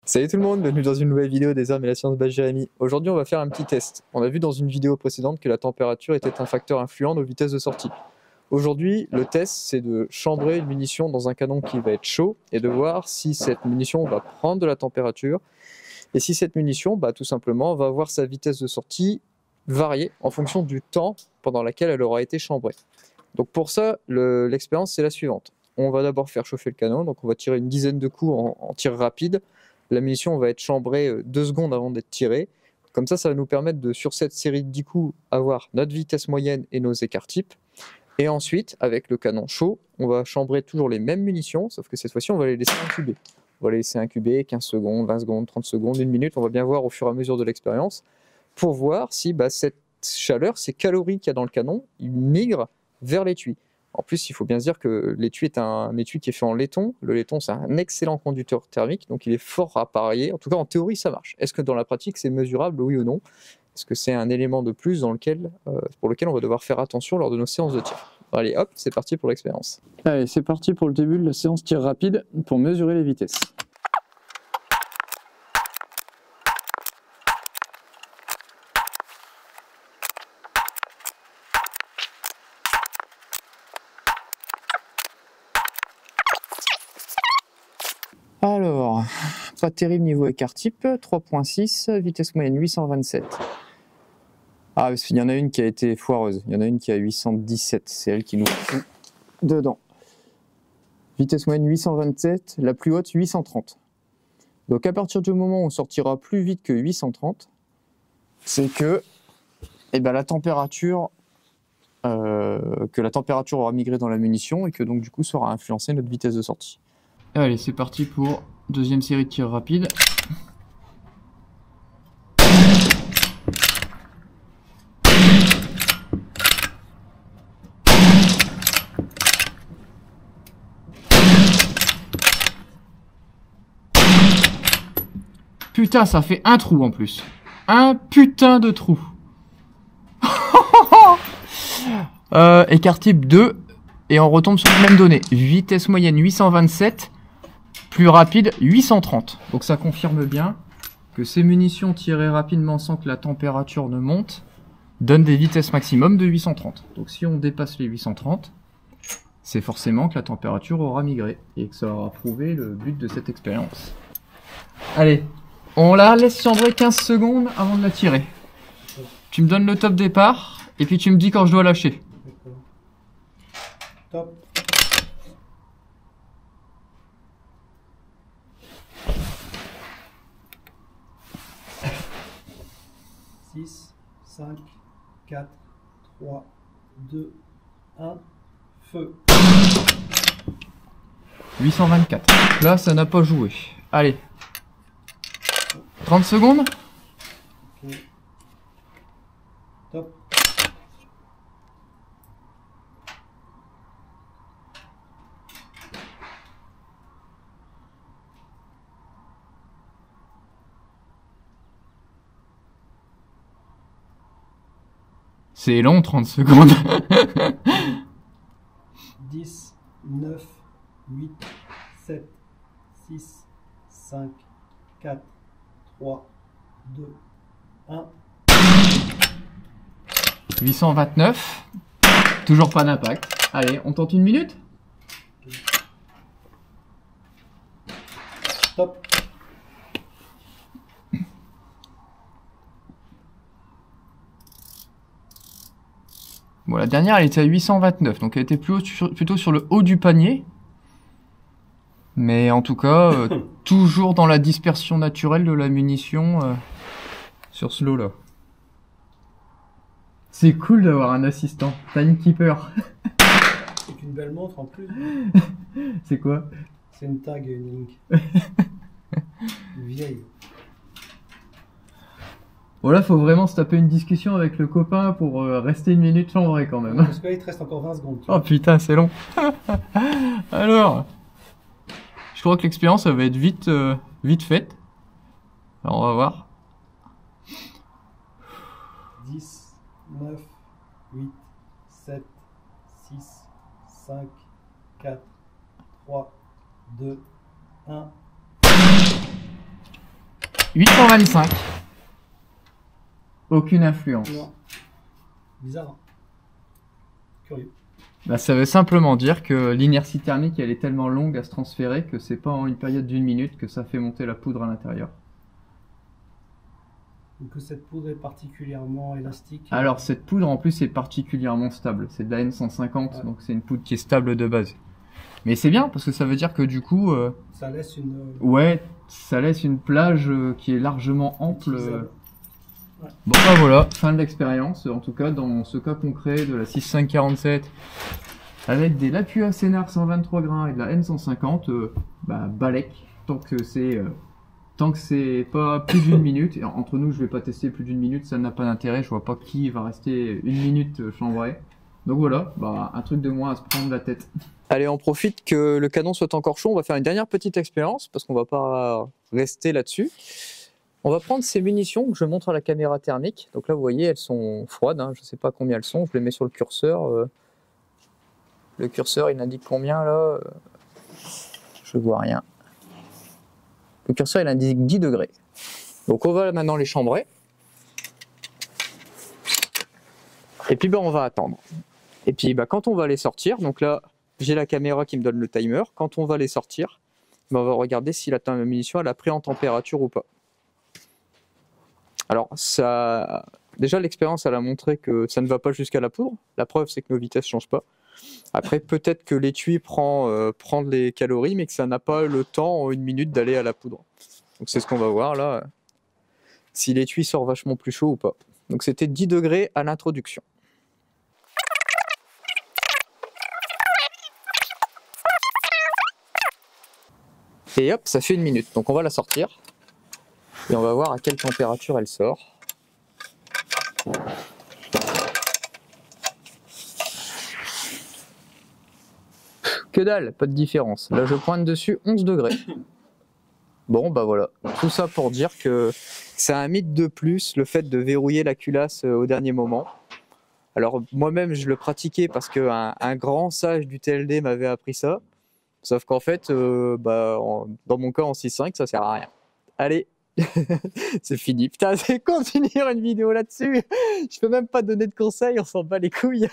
Salut tout le monde, bienvenue dans une nouvelle vidéo des armes et la science by Jérémy. Aujourd'hui on va faire un petit test. On a vu dans une vidéo précédente que la température était un facteur influent nos vitesses de sortie. Aujourd'hui le test c'est de chambrer une munition dans un canon qui va être chaud et de voir si cette munition va prendre de la température et si cette munition tout simplement va avoir sa vitesse de sortie varier en fonction du temps pendant lequel elle aura été chambrée. Donc pour ça l'expérience c'est la suivante. On va d'abord faire chauffer le canon, donc on va tirer une dizaine de coups en tir rapide. La munition va être chambrée 2 secondes avant d'être tirée. Comme ça va nous permettre de, sur cette série de 10 coups, avoir notre vitesse moyenne et nos écarts types. Et ensuite, avec le canon chaud, on va chambrer toujours les mêmes munitions, sauf que cette fois-ci, on va les laisser incuber. On va les laisser incuber 15 secondes, 20 secondes, 30 secondes, 1 minute. On va bien voir au fur et à mesure de l'expérience pour voir si cette chaleur, ces calories qu'il y a dans le canon, ils migrent vers l'étui. En plus, il faut bien se dire que l'étui est un étui qui est fait en laiton. Le laiton, c'est un excellent conducteur thermique, donc il est fort à parier. En tout cas, en théorie, ça marche. Est-ce que dans la pratique, c'est mesurable, oui ou non? Est-ce que c'est un élément de plus pour lequel on va devoir faire attention lors de nos séances de tir? Allez, hop, c'est parti pour l'expérience. Allez, c'est parti pour le début de la séance tir rapide pour mesurer les vitesses. Alors, pas terrible niveau écart type, 3.6, vitesse moyenne 827. Ah, parce qu'il y en a une qui a été foireuse, il y en a une qui a 817, c'est elle qui nous fout dedans. Vitesse moyenne 827, la plus haute 830. Donc à partir du moment où on sortira plus vite que 830, c'est que la température aura migré dans la munition et que donc du coup ça aura influencé notre vitesse de sortie. Allez, c'est parti pour deuxième série de tirs rapides. Putain, ça fait un trou en plus. Un putain de trou. Écart type 2. Et on retombe sur les mêmes données. Vitesse moyenne 827. Plus rapide 830. Donc ça confirme bien que ces munitions tirées rapidement sans que la température ne monte donnent des vitesses maximum de 830. Donc si on dépasse les 830, c'est forcément que la température aura migré et que ça aura prouvé le but de cette expérience. Allez, on la laisse chambrer 15 secondes avant de la tirer. Tu me donnes le top départ et puis tu me dis quand je dois lâcher. Top. Six, 5, 4, 3, 2, 1, feu. 824. Là, ça n'a pas joué. Allez. 30 secondes. Okay. Top. C'est long, 30 secondes. 10, 9, 8, 7, 6, 5, 4, 3, 2, 1. 829. Toujours pas d'impact. Allez, on tente 1 minute. Top. Bon, la dernière, elle était à 829, donc elle était plutôt sur le haut du panier. Mais en tout cas, toujours dans la dispersion naturelle de la munition sur ce lot-là. C'est cool d'avoir un assistant, timekeeper. C'est une belle montre en plus. C'est quoi? C'est une tag et une link. Vieille. Bon là, faut vraiment se taper une discussion avec le copain pour rester 1 minute chambré quand même. Parce que là, il te reste encore 20 secondes. Oh putain, c'est long. Alors, je crois que l'expérience, ça va être vite faite. Alors, on va voir. 10, 9, 8, 7, 6, 5, 4, 3, 2, 1. 825. Aucune influence. Non. Bizarre. Hein. Curieux. Bah, ça veut simplement dire que l'inertie thermique elle est tellement longue à se transférer que c'est pas en une période d'une minute que ça fait monter la poudre à l'intérieur. Donc que cette poudre est particulièrement élastique. Alors cette poudre en plus est particulièrement stable. C'est de la N150, Ouais. donc c'est une poudre qui est stable de base. Mais c'est bien parce que ça veut dire que du coup, Ça laisse une. ouais, ça laisse une plage qui est largement ample. utilisable. Bon bah voilà, fin de l'expérience, en tout cas dans ce cas concret de la 6547 avec des Lapua Sénart 123 grains et de la N150, bah balèque, tant que c'est pas plus d'une minute, et entre nous je vais pas tester plus d'une minute, ça n'a pas d'intérêt, je vois pas qui va rester une minute chambré. Donc voilà, bah un truc de moins à se prendre la tête. Allez, on profite que le canon soit encore chaud, on va faire une dernière petite expérience, parce qu'on va pas rester là-dessus. On va prendre ces munitions que je montre à la caméra thermique. Donc là, vous voyez, elles sont froides. Hein. Je ne sais pas combien elles sont. Je les mets sur le curseur. Le curseur, il indique combien là Je vois rien. Le curseur, il indique 10 degrés. Donc on va maintenant les chambrer. Et puis on va attendre. Et puis quand on va les sortir, donc là, j'ai la caméra qui me donne le timer. Quand on va les sortir, on va regarder si la munition elle a pris en température ou pas. Alors, déjà l'expérience elle a montré que ça ne va pas jusqu'à la poudre. La preuve c'est que nos vitesses ne changent pas. Après peut-être que l'étui prend les calories mais que ça n'a pas le temps en une minute d'aller à la poudre. Donc c'est ce qu'on va voir là. Si l'étui sort vachement plus chaud ou pas. Donc c'était 10 degrés à l'introduction. Et hop, ça fait une minute. Donc on va la sortir. Et on va voir à quelle température elle sort. Que dalle, pas de différence. Là je pointe dessus 11 degrés. Bon bah voilà, tout ça pour dire que c'est un mythe de plus, le fait de verrouiller la culasse au dernier moment. Alors moi-même je le pratiquais parce qu'un grand sage du TLD m'avait appris ça. Sauf qu'en fait, dans mon cas en 6.5, ça sert à rien. Allez, c'est fini. Putain, c'est con de finir une vidéo là-dessus. Je peux même pas donner de conseils, on s'en bat les couilles.